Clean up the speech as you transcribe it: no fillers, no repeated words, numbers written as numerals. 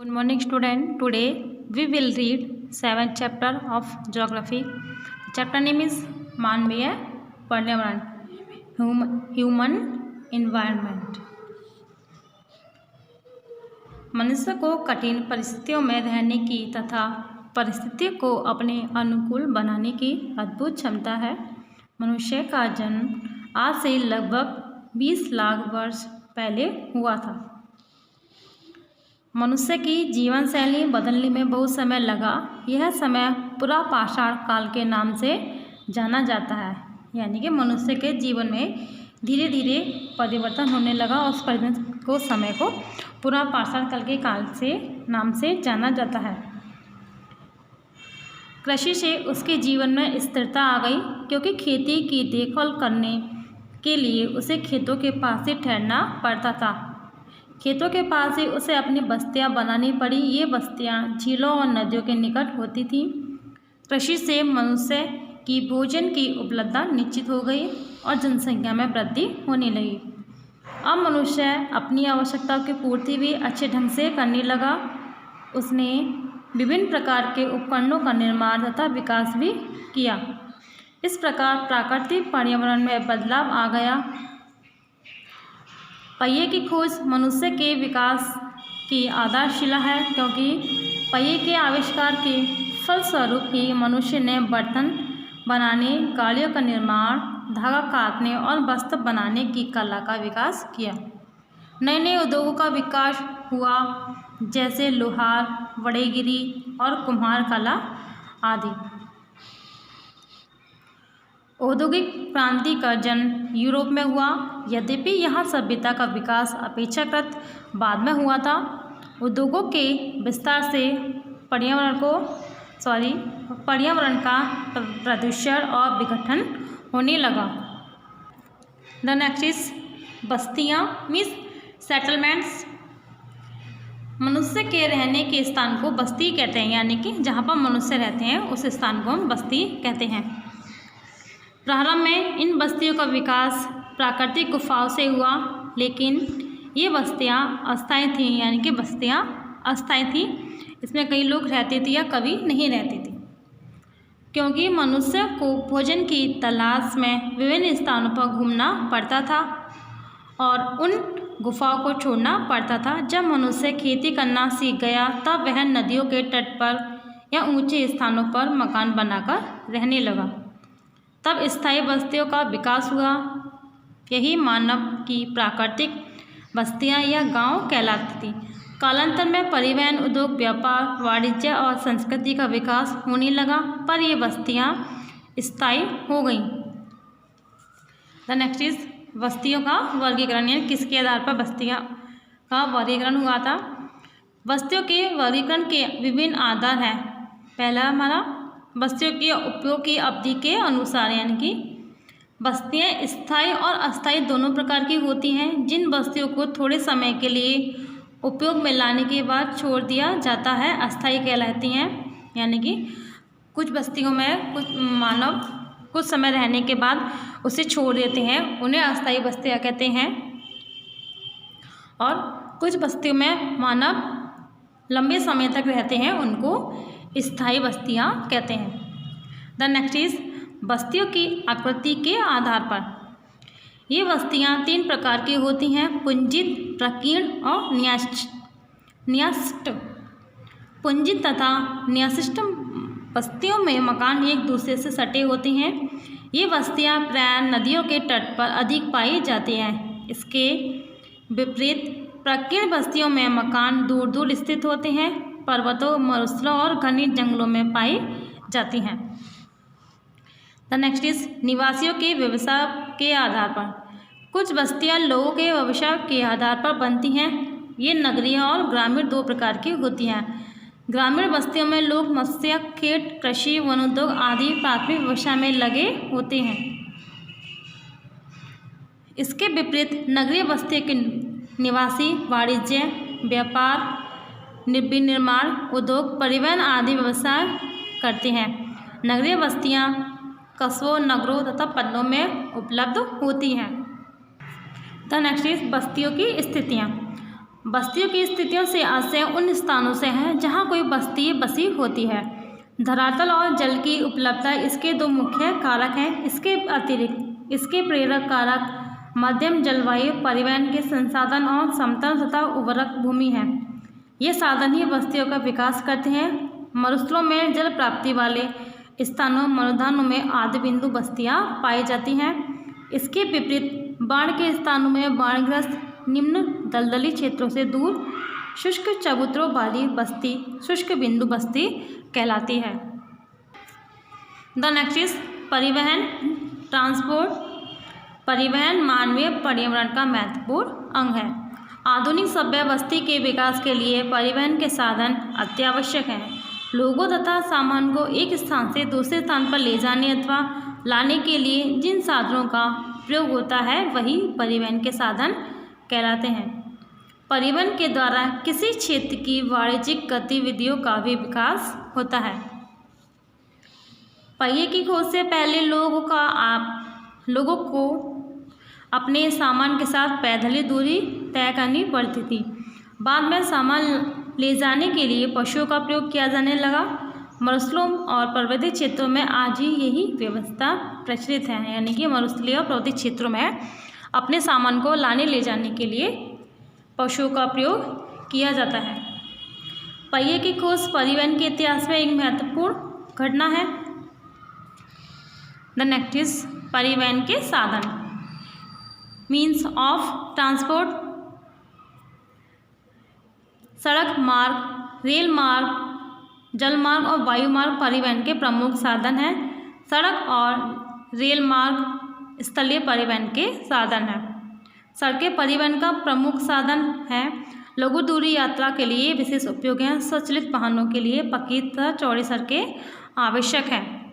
Good morning student. Today we will read 7th chapter of geography. Chapter name is मानवीय पर्यावरण human environment. मनुष्य को कठिन परिस्थितियों में रहने की तथा परिस्थितियों को अपने अनुकूल बनाने की अद्भुत क्षमता है। मनुष्य का जन्म आज से लगभग 20 लाख वर्ष पहले हुआ था। मनुष्य की जीवन शैली बदलने में बहुत समय लगा। यह समय पुरा पाषाण काल के नाम से जाना जाता है, यानी कि मनुष्य के जीवन में धीरे धीरे परिवर्तन होने लगा और उस परिवर्तन को समय को पुरा पाषाण काल के काल से नाम से जाना जाता है। कृषि से उसके जीवन में स्थिरता आ गई, क्योंकि खेती की देखभाल करने के लिए उसे खेतों के पास ही ठहरना पड़ता था। खेतों के पास ही उसे अपनी बस्तियां बनानी पड़ी। ये बस्तियां झीलों और नदियों के निकट होती थीं। कृषि से मनुष्य की भोजन की उपलब्धता निश्चित हो गई और जनसंख्या में वृद्धि होने लगी। अब मनुष्य अपनी आवश्यकताओं की पूर्ति भी अच्छे ढंग से करने लगा। उसने विभिन्न प्रकार के उपकरणों का निर्माण तथा विकास भी किया। इस प्रकार प्राकृतिक पर्यावरण में बदलाव आ गया। पहिए की खोज मनुष्य के विकास की आधारशिला है, क्योंकि पहिए के आविष्कार के फलस्वरूप ही मनुष्य ने बर्तन बनाने, गाड़ियों का निर्माण, धागा काटने और वस्त्र बनाने की कला का विकास किया। नए नए उद्योगों का विकास हुआ, जैसे लोहार, वड़ेगिरी और कुम्हार कला आदि। औद्योगिक क्रांति का जन्म यूरोप में हुआ। यद्यपि यहाँ सभ्यता का विकास अपेक्षाकृत बाद में हुआ था। उद्योगों के विस्तार से पर्यावरण का प्रदूषण और विघटन होने लगा। द नेक्स्ट इज बस्तियाँ मीन्स सेटलमेंट्स। मनुष्य के रहने के स्थान को बस्ती कहते हैं, यानी कि जहाँ पर मनुष्य रहते हैं उस स्थान को हम बस्ती कहते हैं। प्रारंभ में इन बस्तियों का विकास प्राकृतिक गुफाओं से हुआ, लेकिन ये बस्तियाँ अस्थायी थीं, यानी कि बस्तियाँ अस्थायी थीं। इसमें कई लोग रहते थे या कभी नहीं रहते थे, क्योंकि मनुष्य को भोजन की तलाश में विभिन्न स्थानों पर घूमना पड़ता था और उन गुफाओं को छोड़ना पड़ता था। जब मनुष्य खेती करना सीख गया, तब वह नदियों के तट पर या ऊंचे स्थानों पर मकान बनाकर रहने लगा। तब स्थायी बस्तियों का विकास हुआ। यही मानव की प्राकृतिक बस्तियां या गांव कहलाती थी। कालांतर में परिवहन, उद्योग, व्यापार, वाणिज्य और संस्कृति का विकास होने लगा, पर ये बस्तियां स्थायी हो गईं। द नेक्स्ट इज बस्तियों का वर्गीकरण, यानी किसके आधार पर बस्तियां का वर्गीकरण हुआ था। बस्तियों के वर्गीकरण के विभिन्न आधार हैं। पहला हमारा बस्तियों के उपयोग की अवधि के अनुसार, यानी कि बस्तियाँ स्थायी और अस्थायी दोनों प्रकार की होती हैं। जिन बस्तियों को थोड़े समय के लिए उपयोग में लाने के बाद छोड़ दिया जाता है, अस्थायी कहलाती हैं। यानी कि कुछ बस्तियों में कुछ मानव कुछ समय रहने के बाद उसे छोड़ देते हैं, उन्हें अस्थायी बस्तियाँ कहते हैं। और कुछ बस्तियों में मानव लंबे समय तक रहते हैं, उनको स्थायी बस्तियाँ कहते हैं। द नेक्स्ट इज बस्तियों की आकृति के आधार पर। ये बस्तियाँ 3 प्रकार की होती हैं: पुंजित, प्रकीर्ण और न्यस्त। पुंजित तथा न्यस्त बस्तियों में मकान एक दूसरे से सटे होते हैं। ये बस्तियाँ प्रायः नदियों के तट पर अधिक पाई जाती हैं। इसके विपरीत प्रकीर्ण बस्तियों में मकान दूर दूर स्थित होते हैं, पर्वतों, मरुस्थलों और घने जंगलों में पाई जाती हैं। द नेक्स्ट इज निवासियों के व्यवसाय के आधार पर। कुछ बस्तियां लोगों के व्यवसाय के आधार पर बनती हैं। ये नगरीय और ग्रामीण 2 प्रकार की होती हैं। ग्रामीण बस्तियों में लोग मत्स्य, खेत, कृषि, वनोद्योग आदि प्राथमिक व्यवसाय में लगे होते हैं। इसके विपरीत नगरीय बस्तियों के निवासी वाणिज्य, व्यापार, निर्माण, उद्योग, परिवहन आदि व्यवसाय करते हैं। नगरीय बस्तियां कस्बों, नगरों तथा पल्लों में उपलब्ध होती हैं। द नेक्स्ट इज बस्तियों की स्थितियाँ। बस्तियों की स्थितियों से आशय उन स्थानों से है जहाँ कोई बस्ती बसी होती है। धरातल और जल की उपलब्धता इसके दो मुख्य कारक हैं। इसके अतिरिक्त इसके प्रेरक कारक मध्यम जलवायु, परिवहन के संसाधन और समतल तथा उर्वरक भूमि है। ये साधन ही बस्तियों का विकास करते हैं। मरुस्थलों में जल प्राप्ति वाले स्थानों मरुधानों में आदि बिंदु बस्तियाँ पाई जाती हैं। इसके विपरीत बाढ़ के स्थानों में बाढ़ग्रस्त निम्न दलदली क्षेत्रों से दूर शुष्क चबूतरों वाली बस्ती शुष्क बिंदु बस्ती कहलाती है। द नेक्स्ट इज परिवहन, ट्रांसपोर्ट। परिवहन मानवीय पर्यावरण का महत्वपूर्ण अंग है। आधुनिक सभ्य बस्ती के विकास के लिए परिवहन के साधन अत्यावश्यक हैं। लोगों तथा सामान को एक स्थान से दूसरे स्थान पर ले जाने अथवा लाने के लिए जिन साधनों का प्रयोग होता है वही परिवहन के साधन कहलाते हैं। परिवहन के द्वारा किसी क्षेत्र की वाणिज्यिक गतिविधियों का भी विकास होता है। पहिए की खोज से पहले लोगों को अपने सामान के साथ पैदल ही दूरी तय करनी पड़ती थी। बाद में सामान ले जाने के लिए पशुओं का प्रयोग किया जाने लगा। मरुस्थलों और पर्वतीय क्षेत्रों में आज ही यही व्यवस्था प्रचलित है, यानी कि मरुस्थलीय और पर्वतीय क्षेत्रों में अपने सामान को लाने ले जाने के लिए पशुओं का प्रयोग किया जाता है। पहिए की खोज परिवहन के इतिहास में एक महत्वपूर्ण घटना है। द नेक्स्ट इज परिवहन के साधन, मीन्स ऑफ ट्रांसपोर्ट। सड़क मार्ग, रेल मार्ग, जल मार्ग और वायु मार्ग परिवहन के प्रमुख साधन हैं। सड़क और रेल मार्ग स्थलीय परिवहन के साधन हैं। सड़कें परिवहन का प्रमुख साधन है। लघु दूरी यात्रा के लिए विशेष उपयोग हैं। स्वचालित वाहनों के लिए पक्की तथा चौड़ी सड़कें आवश्यक हैं।